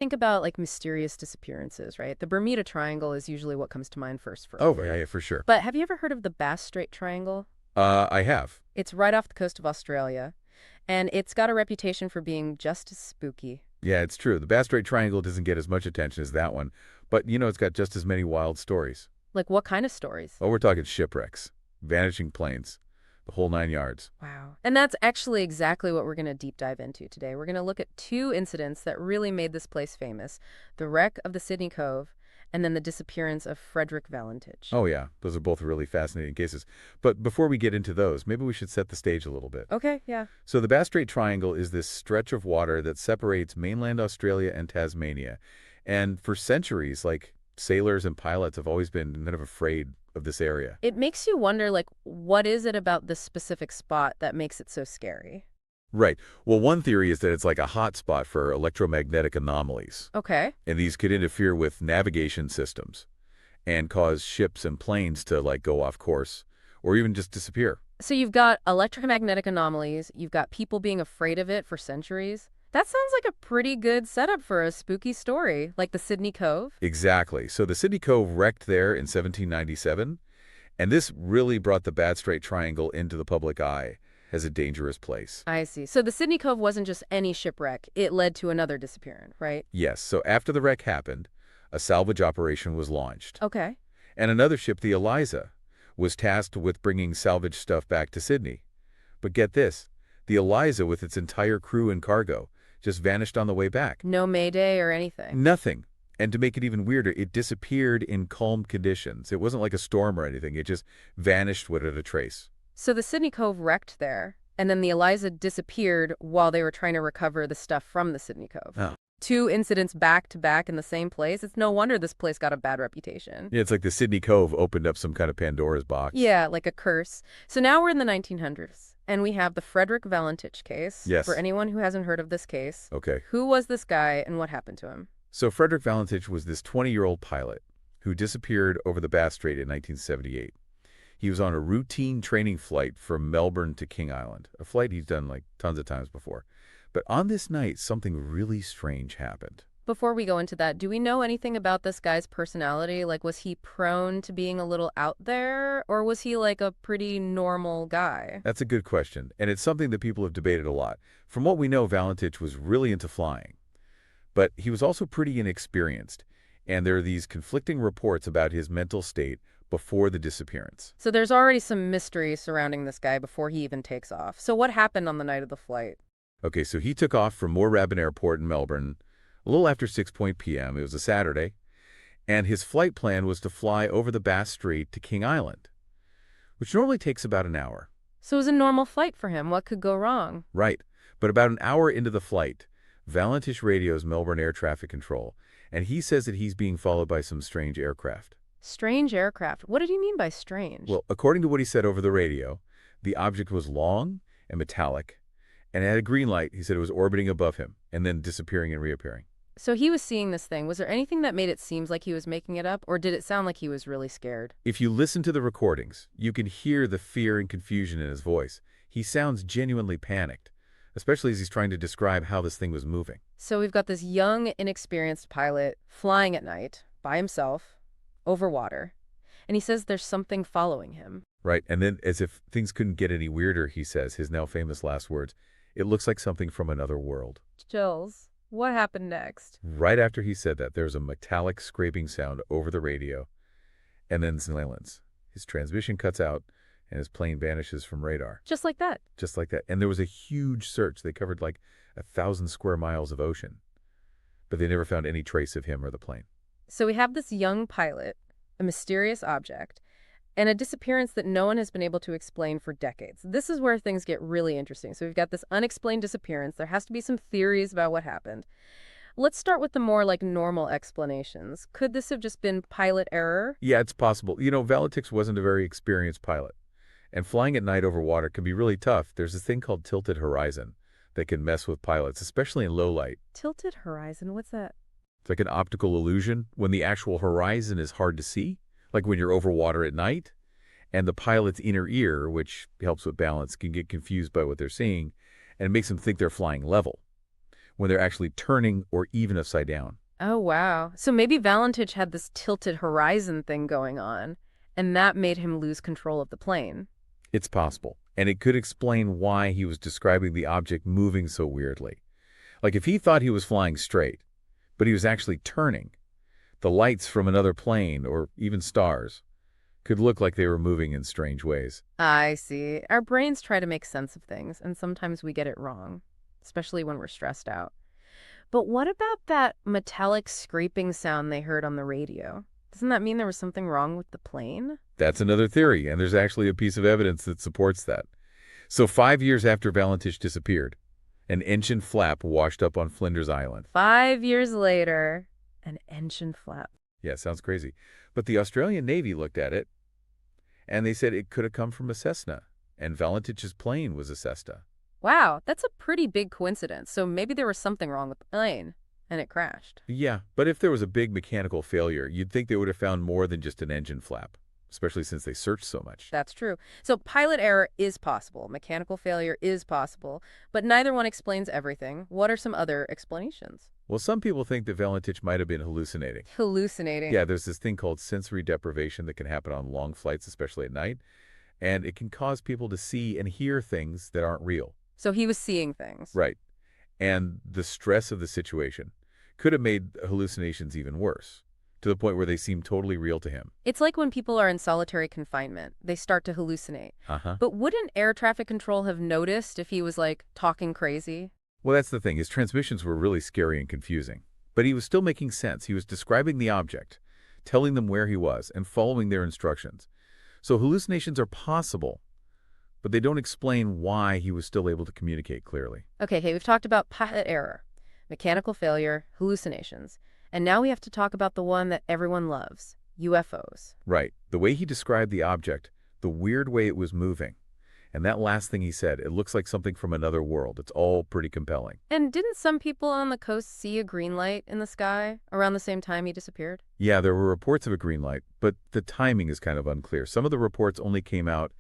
Think about like mysterious disappearances, right? The Bermuda Triangle is usually what comes to mind first for Oh, yeah, alert. yeah, for sure. But have you ever heard of the Bass Strait Triangle? I have. It's right off the coast of Australia, and it's got a reputation for being just as spooky. Yeah, it's true. The Bass Strait Triangle doesn't get as much attention as that one, but it's got just as many wild stories. Like what kind of stories? Oh, we're talking shipwrecks, vanishing planes, the whole 9 yards. Wow. And that's actually exactly what we're going to deep dive into today. We're going to look at two incidents that really made this place famous: the wreck of the Sydney Cove and then the disappearance of Frederick Valentich. Oh, yeah, those are both really fascinating cases. But before we get into those, maybe we should set the stage a little bit. Okay, yeah. So the Bass Strait Triangle is this stretch of water that separates mainland Australia and Tasmania. And for centuries, like, sailors and pilots have always been kind of afraid of this area. It makes you wonder, like, what is it about this specific spot that makes it so scary? Right. Well, one theory is that it's like a hot spot for electromagnetic anomalies. Okay. And these could interfere with navigation systems and cause ships and planes to, like, go off course or even just disappear. So you've got electromagnetic anomalies, you've got people being afraid of it for centuries. That sounds like a pretty good setup for a spooky story, like the Sydney Cove. Exactly. So the Sydney Cove wrecked there in 1797, and this really brought the Bass Strait Triangle into the public eye as a dangerous place. I see. So the Sydney Cove wasn't just any shipwreck, it led to another disappearance, right? Yes, so after the wreck happened, a salvage operation was launched. Okay. And another ship, the Eliza, was tasked with bringing salvage stuff back to Sydney. But get this, the Eliza, with its entire crew and cargo, just vanished on the way back. No mayday or anything. Nothing. And to make it even weirder, it disappeared in calm conditions. It wasn't like a storm or anything. It just vanished without a trace. So the Sydney Cove wrecked there, and then the Eliza disappeared while they were trying to recover the stuff from the Sydney Cove. Oh. Two incidents back to back in the same place. It's no wonder this place got a bad reputation. Yeah, it's like the Sydney Cove opened up some kind of Pandora's box. Yeah, like a curse. So now we're in the 1900s, and we have the Frederick Valentich case. Yes. For anyone who hasn't heard of this case, Okay. who was this guy and what happened to him? So Frederick Valentich was this 20-year-old pilot who disappeared over the Bass Strait in 1978. He was on a routine training flight from Melbourne to King Island, a flight he's done like tons of times before. But on this night, something really strange happened. Before we go into that, do we know anything about this guy's personality? Like, was he prone to being a little out there, or was he like a pretty normal guy? That's a good question, and it's something that people have debated a lot. From what we know, Valentich was really into flying, but he was also pretty inexperienced, and there are these conflicting reports about his mental state before the disappearance. So there's already some mystery surrounding this guy before he even takes off. So what happened on the night of the flight? Okay, so he took off from Moorabbin Airport in Melbourne a little after 6 p.m. It was a Saturday, and his flight plan was to fly over the Bass Strait to King Island, which normally takes about an hour. So it was a normal flight for him. What could go wrong? Right, but about an hour into the flight, Valentich radios Melbourne Air Traffic Control, and he says that he's being followed by some strange aircraft. Strange aircraft. What did he mean by strange? Well, according to what he said over the radio, the object was long and metallic, and had a green light. He said it was orbiting above him and then disappearing and reappearing. So he was seeing this thing. Was there anything that made it seem like he was making it up, or did it sound like he was really scared? If you listen to the recordings, you can hear the fear and confusion in his voice. He sounds genuinely panicked, especially as he's trying to describe how this thing was moving. So we've got this young, inexperienced pilot flying at night by himself over water, and he says there's something following him. Right, and then as if things couldn't get any weirder, he says, his now famous last words, "It looks like something from another world." Chills. What happened next? Right after he said that, there's a metallic scraping sound over the radio, and then silence. His transmission cuts out, and his plane vanishes from radar. Just like that. Just like that. And there was a huge search. They covered like 1,000 square miles of ocean, but they never found any trace of him or the plane. So we have this young pilot, a mysterious object, and a disappearance that no one has been able to explain for decades. This is where things get really interesting. So we've got this unexplained disappearance. There has to be some theories about what happened. Let's start with the more like normal explanations. Could this have just been pilot error? Yeah, it's possible. Valentich wasn't a very experienced pilot, and flying at night over water can be really tough. There's this thing called tilted horizon that can mess with pilots, especially in low light. Tilted horizon? What's that? It's like an optical illusion when the actual horizon is hard to see, like when you're over water at night, and the pilot's inner ear, which helps with balance, can get confused by what they're seeing, and it makes them think they're flying level. when they're actually turning or even upside down. Oh, wow. So maybe Valentich had this tilted horizon thing going on, and that made him lose control of the plane. It's possible, and it could explain why he was describing the object moving so weirdly. Like if he thought he was flying straight, but he was actually turning, the lights from another plane, or even stars, could look like they were moving in strange ways. I see. Our brains try to make sense of things, and sometimes we get it wrong, especially when we're stressed out. But what about that metallic scraping sound they heard on the radio? Doesn't that mean there was something wrong with the plane? That's another theory, and there's actually a piece of evidence that supports that. So 5 years after Valentich disappeared, an engine flap washed up on Flinders Island. 5 years later, an engine flap. Yeah, sounds crazy. But the Australian Navy looked at it, and they said it could have come from a Cessna, and Valentich's plane was a Cessna. Wow, that's a pretty big coincidence. So maybe there was something wrong with the plane, and it crashed. Yeah, but if there was a big mechanical failure, you'd think they would have found more than just an engine flap, especially since they searched so much. That's true. So pilot error is possible. Mechanical failure is possible. But neither one explains everything. What are some other explanations? Well, some people think that Valentich might have been hallucinating. Hallucinating. Yeah, there's this thing called sensory deprivation that can happen on long flights, especially at night, and it can cause people to see and hear things that aren't real. So he was seeing things. Right. And the stress of the situation could have made hallucinations even worse, to the point where they seem totally real to him. It's like when people are in solitary confinement. They start to hallucinate. Uh-huh. But wouldn't air traffic control have noticed if he was, like, talking crazy? Well, that's the thing. His transmissions were really scary and confusing. But he was still making sense. He was describing the object, telling them where he was, and following their instructions. So hallucinations are possible, but they don't explain why he was still able to communicate clearly. Okay, we've talked about pilot error, mechanical failure, hallucinations. And now we have to talk about the one that everyone loves, UFOs. Right. The way he described the object, the weird way it was moving, and that last thing he said, it looks like something from another world. It's all pretty compelling. And didn't some people on the coast see a green light in the sky around the same time he disappeared? Yeah, there were reports of a green light, but the timing is kind of unclear. Some of the reports only came out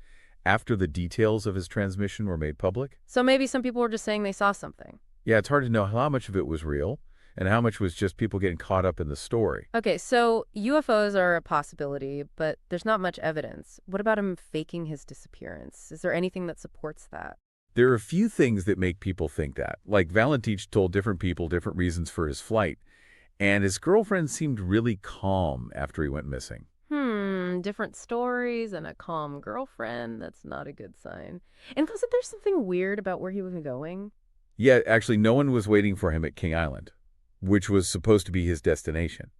after the details of his transmission were made public. So maybe some people were just saying they saw something. Yeah, it's hard to know how much of it was real and how much was just people getting caught up in the story. Okay, so UFOs are a possibility, but there's not much evidence. What about him faking his disappearance? Is there anything that supports that? There are a few things that make people think that. Like Valentich told different people different reasons for his flight, and his girlfriend seemed really calm after he went missing. Different stories and a calm girlfriend. That's not a good sign. And wasn't there something weird about where he was going? Yeah, actually, no one was waiting for him at King Island, which was supposed to be his destination.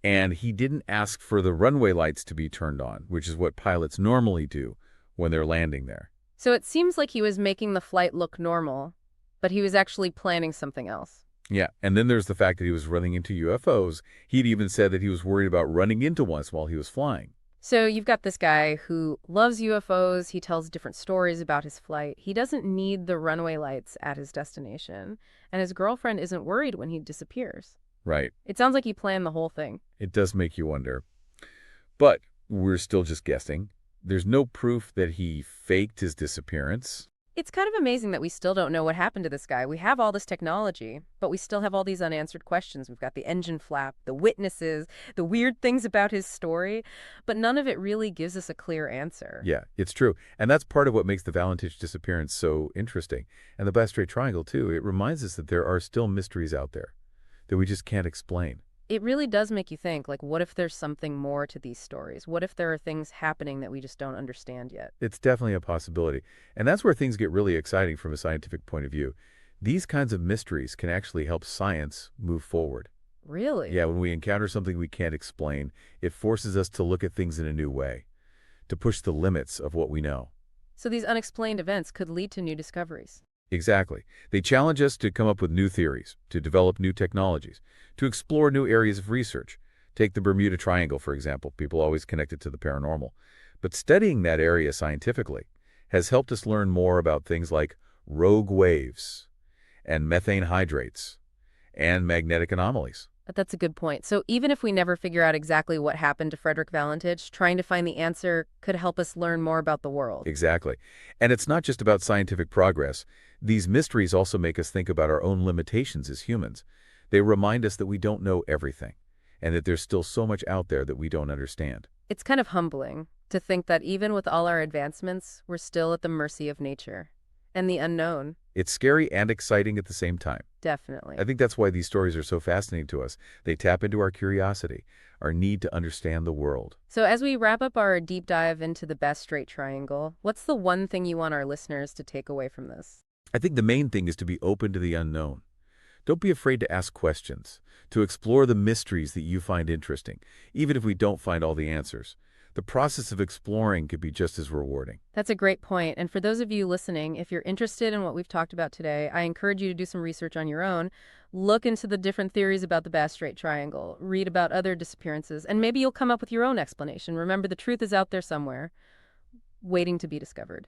And he didn't ask for the runway lights to be turned on, which is what pilots normally do when they're landing there. So it seems like he was making the flight look normal, but he was actually planning something else. Yeah, and then there's the fact that he was running into UFOs. He'd even said that he was worried about running into one while he was flying. So you've got this guy who loves UFOs. He tells different stories about his flight. He doesn't need the runway lights at his destination. And his girlfriend isn't worried when he disappears. Right. It sounds like he planned the whole thing. It does make you wonder. But we're still just guessing. There's no proof that he faked his disappearance. It's kind of amazing that we still don't know what happened to this guy. We have all this technology, but we still have all these unanswered questions. We've got the engine flap, the witnesses, the weird things about his story, but none of it really gives us a clear answer. Yeah, it's true. And that's part of what makes the Valentich disappearance so interesting. And the Bass Strait Triangle, too. It reminds us that there are still mysteries out there that we just can't explain. It really does make you think, like, what if there's something more to these stories? What if there are things happening that we just don't understand yet? It's definitely a possibility. And that's where things get really exciting from a scientific point of view. These kinds of mysteries can actually help science move forward. Really? Yeah, when we encounter something we can't explain, it forces us to look at things in a new way, to push the limits of what we know. So these unexplained events could lead to new discoveries. Exactly. They challenge us to come up with new theories, to develop new technologies, to explore new areas of research. Take the Bermuda Triangle, for example. People always connect it to the paranormal. But studying that area scientifically has helped us learn more about things like rogue waves and methane hydrates and magnetic anomalies. That's a good point. So even if we never figure out exactly what happened to Frederick Valentich, trying to find the answer could help us learn more about the world. Exactly. And it's not just about scientific progress. These mysteries also make us think about our own limitations as humans. They remind us that we don't know everything, and that there's still so much out there that we don't understand. It's kind of humbling to think that even with all our advancements, we're still at the mercy of nature and the unknown. It's scary and exciting at the same time. Definitely. I think that's why these stories are so fascinating to us. They tap into our curiosity, our need to understand the world. So as we wrap up our deep dive into the Bass Strait Triangle, what's the one thing you want our listeners to take away from this? I think the main thing is to be open to the unknown. Don't be afraid to ask questions, to explore the mysteries that you find interesting, even if we don't find all the answers. The process of exploring could be just as rewarding. That's a great point. And for those of you listening, if you're interested in what we've talked about today, I encourage you to do some research on your own. Look into the different theories about the Bass Strait Triangle, read about other disappearances, and maybe you'll come up with your own explanation. Remember, the truth is out there somewhere, waiting to be discovered.